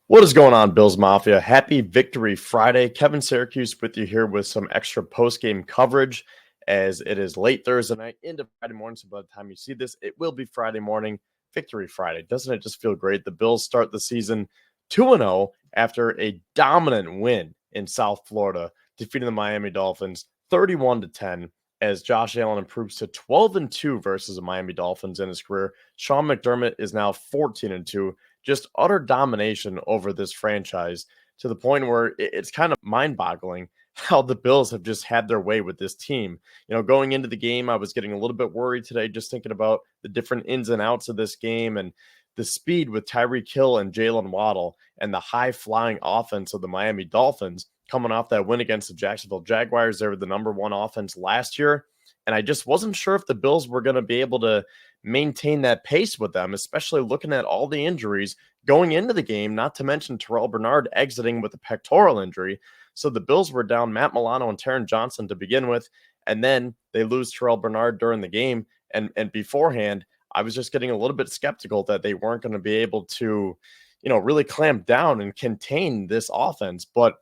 What is going on, Bills Mafia? Happy Victory Friday. Kevin Syracuse with you here with some extra post-game coverage as it is late Thursday night into Friday morning. So by the time you see this, it will be Friday morning. Victory Friday. Doesn't it just feel great? The Bills start the season 2-0 after a dominant win in South Florida, defeating the Miami Dolphins 31-10 as Josh Allen improves to 12-2 versus the Miami Dolphins in his career. Sean McDermott is now 14-2. Just utter domination over this franchise to the point where it's kind of mind-boggling how the Bills have just had their way with this team. Going into the game, I was getting a little bit worried today, just thinking about the different ins and outs of this game and the speed with Tyreek Hill and Jalen Waddle and the high-flying offense of the Miami Dolphins coming off that win against the Jacksonville Jaguars. They were the number one offense last year, and I just wasn't sure if the Bills were going to be able to maintain that pace with them, especially looking at all the injuries going into the game, not to mention Terrell Bernard exiting with a pectoral injury. So the Bills were down Matt Milano and Taron Johnson to begin with, and then they lose Terrell Bernard during the game. And beforehand, I was just getting a little bit skeptical that they weren't going to be able to, really clamp down and contain this offense, but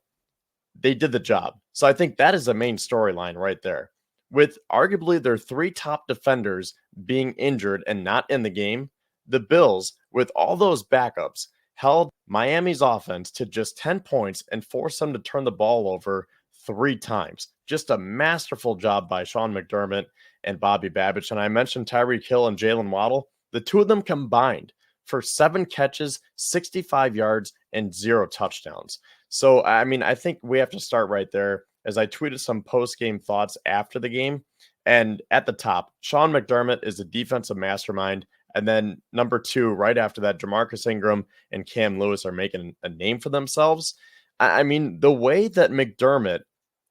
they did the job. So I think that is the main storyline right there. With arguably their three top defenders being injured and not in the game, the Bills, with all those backups, held Miami's offense to just 10 points and forced them to turn the ball over 3 times. Just a masterful job by Sean McDermott and Bobby Babich. And I mentioned Tyreek Hill and Jalen Waddle. The two of them combined for 7 catches, 65 yards, and 0 touchdowns. So, I think we have to start right there as I tweeted some post-game thoughts after the game. And at the top, Sean McDermott is a defensive mastermind. And then number 2, right after that, Jamarcus Ingram and Cam Lewis are making a name for themselves. The way that McDermott,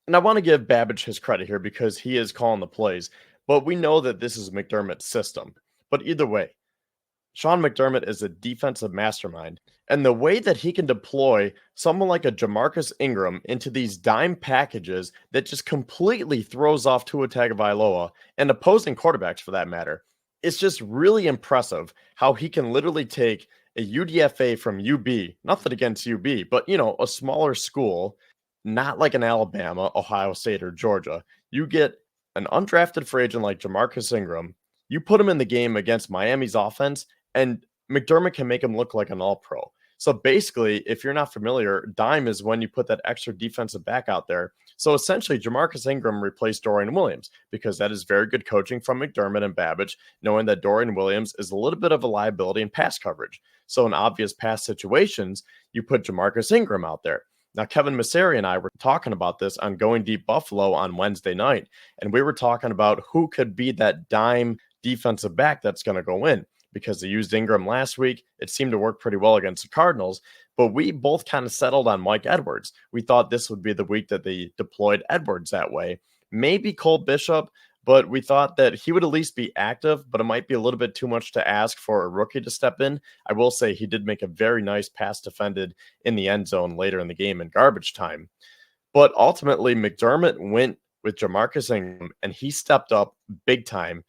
and I want to give Babich his credit here because he is calling the plays, but we know that this is McDermott's system. But either way, Sean McDermott is a defensive mastermind, and the way that he can deploy someone like a Jamarcus Ingram into these dime packages that just completely throws off Tua Tagovailoa and opposing quarterbacks for that matter, it's just really impressive how he can literally take a UDFA from UB, nothing against UB, but a smaller school, not like an Alabama, Ohio State, or Georgia. You get an undrafted free agent like Jamarcus Ingram, you put him in the game against Miami's offense, and McDermott can make him look like an all-pro. So basically, if you're not familiar, dime is when you put that extra defensive back out there. So essentially, Jamarcus Ingram replaced Dorian Williams because that is very good coaching from McDermott and Babich, knowing that Dorian Williams is a little bit of a liability in pass coverage. So in obvious pass situations, you put Jamarcus Ingram out there. Now, Kevin Masseri and I were talking about this on Going Deep Buffalo on Wednesday night, and we were talking about who could be that dime defensive back that's going to go in because they used Ingram last week. It seemed to work pretty well against the Cardinals, but we both kind of settled on Mike Edwards. We thought this would be the week that they deployed Edwards that way. Maybe Cole Bishop, but we thought that he would at least be active, but it might be a little bit too much to ask for a rookie to step in. I will say he did make a very nice pass defended in the end zone later in the game in garbage time. But ultimately, McDermott went with Jamarcus Ingram, and he stepped up big time.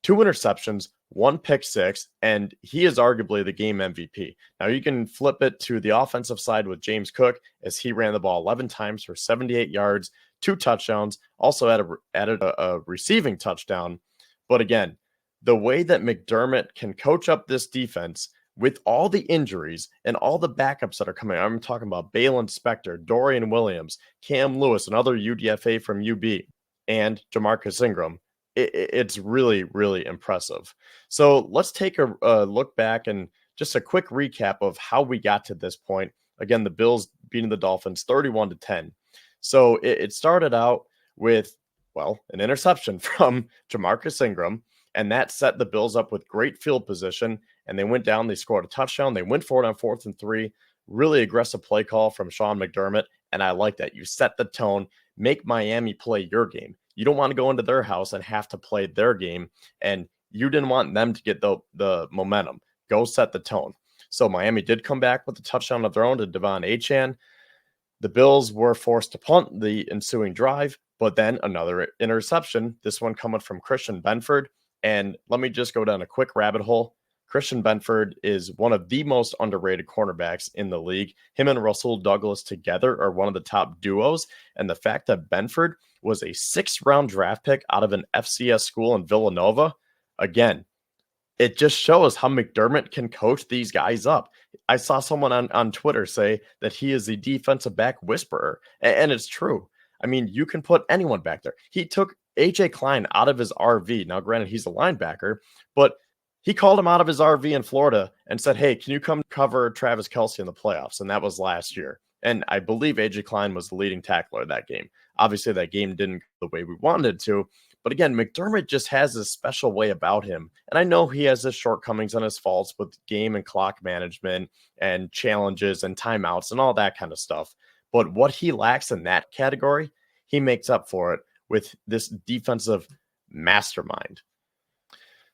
2 interceptions, 1 pick six, and he is arguably the game MVP. Now, you can flip it to the offensive side with James Cook as he ran the ball 11 times for 78 yards, 2 touchdowns, also added a receiving touchdown. But again, the way that McDermott can coach up this defense with all the injuries and all the backups that are coming, I'm talking about Balen Spector, Dorian Williams, Cam Lewis, another UDFA from UB, and Jamarcus Ingram. It's really, really impressive. So let's take a look back and just a quick recap of how we got to this point. Again, the Bills beating the Dolphins 31-10. So it started out with, an interception from Jamarcus Ingram, and that set the Bills up with great field position, and they went down, they scored a touchdown, they went for it on 4th and 3, really aggressive play call from Sean McDermott, and I like that. You set the tone, make Miami play your game. You don't want to go into their house and have to play their game, and you didn't want them to get the momentum. Go set the tone. So Miami did come back with a touchdown of their own to Devon Achane. The Bills were forced to punt the ensuing drive, but then another interception, this one coming from Christian Benford. And let me just go down a quick rabbit hole. Christian Benford is one of the most underrated cornerbacks in the league. Him and Russell Douglas together are one of the top duos. And the fact that Benford was a 6th-round draft pick out of an FCS school in Villanova, again, it just shows how McDermott can coach these guys up. I saw someone on Twitter say that he is the defensive back whisperer, and it's true. I mean, you can put anyone back there. He took AJ Klein out of his RV. Now, granted, he's a linebacker, but he called him out of his RV in Florida and said, hey, can you come cover Travis Kelce in the playoffs? And that was last year. And I believe AJ Klein was the leading tackler that game. Obviously, that game didn't go the way we wanted it to. But again, McDermott just has this special way about him. And I know he has his shortcomings and his faults with game and clock management and challenges and timeouts and all that kind of stuff. But what he lacks in that category, he makes up for it with this defensive mastermind.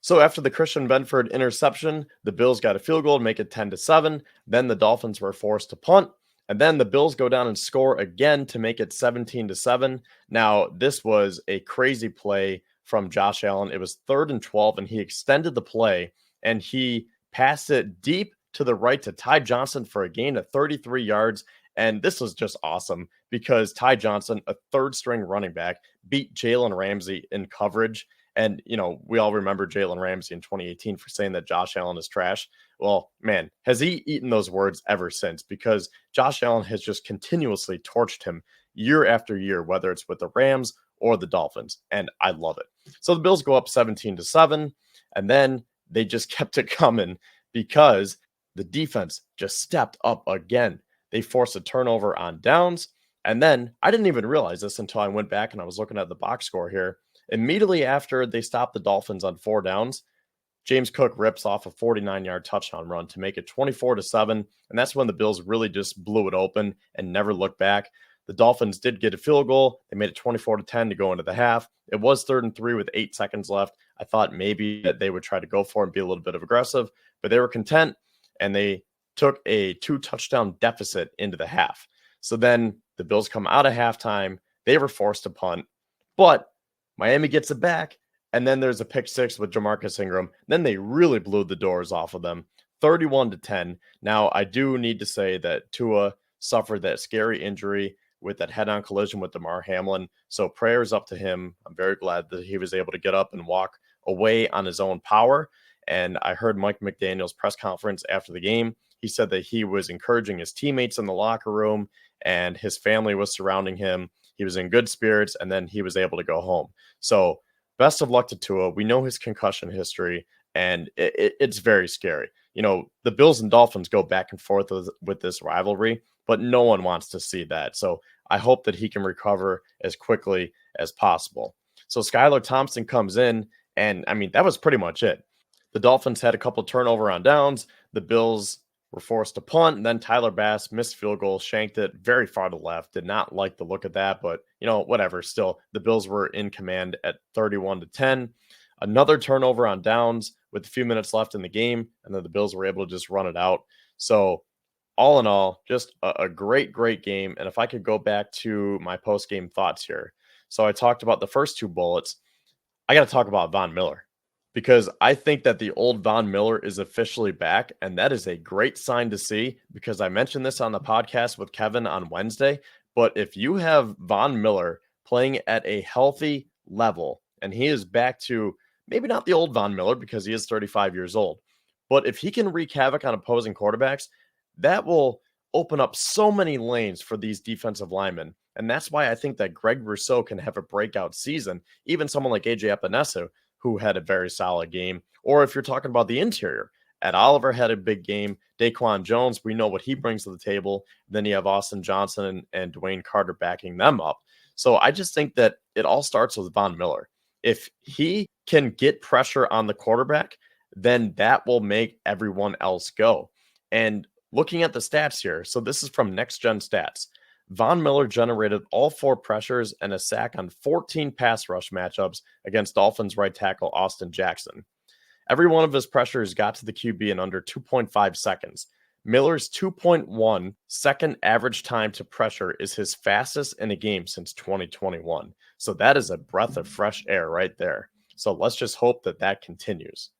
So after the Christian Benford interception, the Bills got a field goal to make it 10-7. Then the Dolphins were forced to punt. And then the Bills go down and score again to make it 17-7. Now, this was a crazy play from Josh Allen. It was 3rd and 12, and he extended the play, and he passed it deep to the right to Ty Johnson for a gain of 33 yards. And this was just awesome because Ty Johnson, a 3rd-string running back, beat Jalen Ramsey in coverage. And, you know, we all remember Jalen Ramsey in 2018 for saying that Josh Allen is trash. Well, man, has he eaten those words ever since? Because Josh Allen has just continuously torched him year after year, whether it's with the Rams or the Dolphins. And I love it. So the Bills go up 17-7, and then they just kept it coming because the defense just stepped up again. They forced a turnover on downs. And then I didn't even realize this until I went back and I was looking at the box score here. Immediately after they stopped the Dolphins on 4 downs, James Cook rips off a 49-yard touchdown run to make it 24-7. And that's when the Bills really just blew it open and never looked back. The Dolphins did get a field goal. They made it 24-10 to go into the half. It was 3rd and 3 with 8 seconds left. I thought maybe that they would try to go for it and be a little bit of aggressive, but they were content and they took a 2-touchdown deficit into the half. So then the Bills come out of halftime. They were forced to punt, but Miami gets it back, and then there's a pick 6 with Jamarcus Ingram. Then they really blew the doors off of them, 31-10. Now, I do need to say that Tua suffered that scary injury with that head-on collision with Damar Hamlin, so prayers up to him. I'm very glad that he was able to get up and walk away on his own power, and I heard Mike McDaniel's press conference after the game. He said that he was encouraging his teammates in the locker room, and his family was surrounding him. He was in good spirits, and then he was able to go home. So best of luck to Tua. We know his concussion history, and it's very scary. You know, the Bills and Dolphins go back and forth with this rivalry, but no one wants to see that. So I hope that he can recover as quickly as possible. So Skylar Thompson comes in, and, I mean, that was pretty much it. The Dolphins had a couple turnover on downs. The Bills were forced to punt, and then Tyler Bass missed field goal, shanked it very far to left. Did not like the look of that, but, you know, whatever. Still, the Bills were in command at 31-10. Another turnover on downs with a few minutes left in the game, and then the Bills were able to just run it out. So all in all, just a great, great game. And if I could go back to my post-game thoughts here. So I talked about the first 2 bullets. I got to talk about Von Miller, because I think that the old Von Miller is officially back, and that is a great sign to see, because I mentioned this on the podcast with Kevin on Wednesday, but if you have Von Miller playing at a healthy level, and he is back to maybe not the old Von Miller because he is 35 years old, but if he can wreak havoc on opposing quarterbacks, that will open up so many lanes for these defensive linemen. And that's why I think that Greg Rousseau can have a breakout season, even someone like AJ Epinesa, who had a very solid game. Or if you're talking about the interior, Ed Oliver had a big game. Daquan Jones, we know what he brings to the table. Then you have Austin Johnson and Dwayne Carter backing them up. So I just think that it all starts with Von Miller. If he can get pressure on the quarterback, then that will make everyone else go. And looking at the stats here, so this is from Next Gen Stats. Von Miller generated all 4 pressures and a sack on 14 pass rush matchups against Dolphins right tackle Austin Jackson. Every one of his pressures got to the QB in under 2.5 seconds. Miller's 2.1 second average time to pressure is his fastest in a game since 2021. So that is a breath of fresh air right there. So let's just hope that that continues.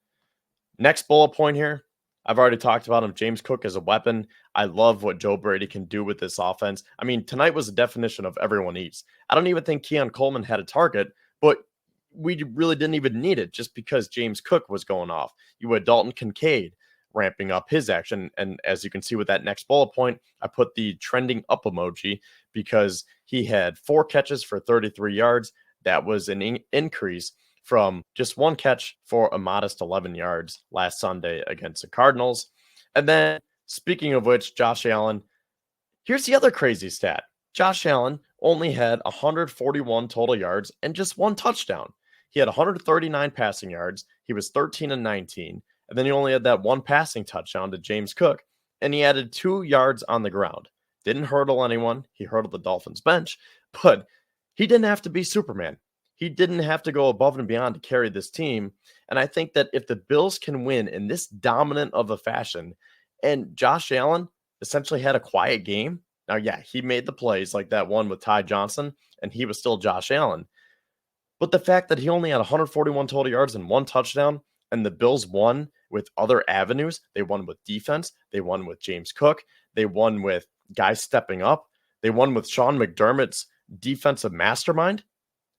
Next bullet point here. I've already talked about him. James Cook as a weapon. I love what Joe Brady can do with this offense. I mean, tonight was the definition of everyone eats. I don't even think Keon Coleman had a target, but we really didn't even need it just because James Cook was going off. You had Dalton Kincaid ramping up his action. And as you can see with that next bullet point, I put the trending up emoji because he had 4 catches for 33 yards. That was an increase from just 1 catch for a modest 11 yards last Sunday against the Cardinals. And then, speaking of which, Josh Allen, here's the other crazy stat. Josh Allen only had 141 total yards and just 1 touchdown. He had 139 passing yards. He was 13 and 19. And then he only had that 1 passing touchdown to James Cook. And he added 2 yards on the ground. Didn't hurdle anyone. He hurdled the Dolphins bench, but he didn't have to be Superman. He didn't have to go above and beyond to carry this team. And I think that if the Bills can win in this dominant of a fashion, and Josh Allen essentially had a quiet game. Now, yeah, he made the plays like that one with Ty Johnson, and he was still Josh Allen. But the fact that he only had 141 total yards and 1 touchdown, and the Bills won with other avenues. They won with defense. They won with James Cook. They won with guys stepping up. They won with Sean McDermott's defensive mastermind.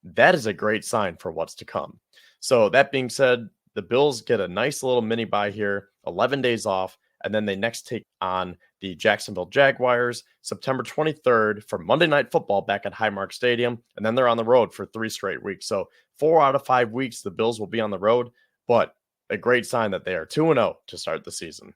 That is a great sign for what's to come. So that being said, the Bills get a nice little mini bye here, 11 days off, and then they next take on the Jacksonville Jaguars September 23rd for Monday Night Football back at Highmark Stadium, and then they're on the road for 3 straight weeks. So 4 out of 5 weeks, the Bills will be on the road, but a great sign that they are 2-0 to start the season.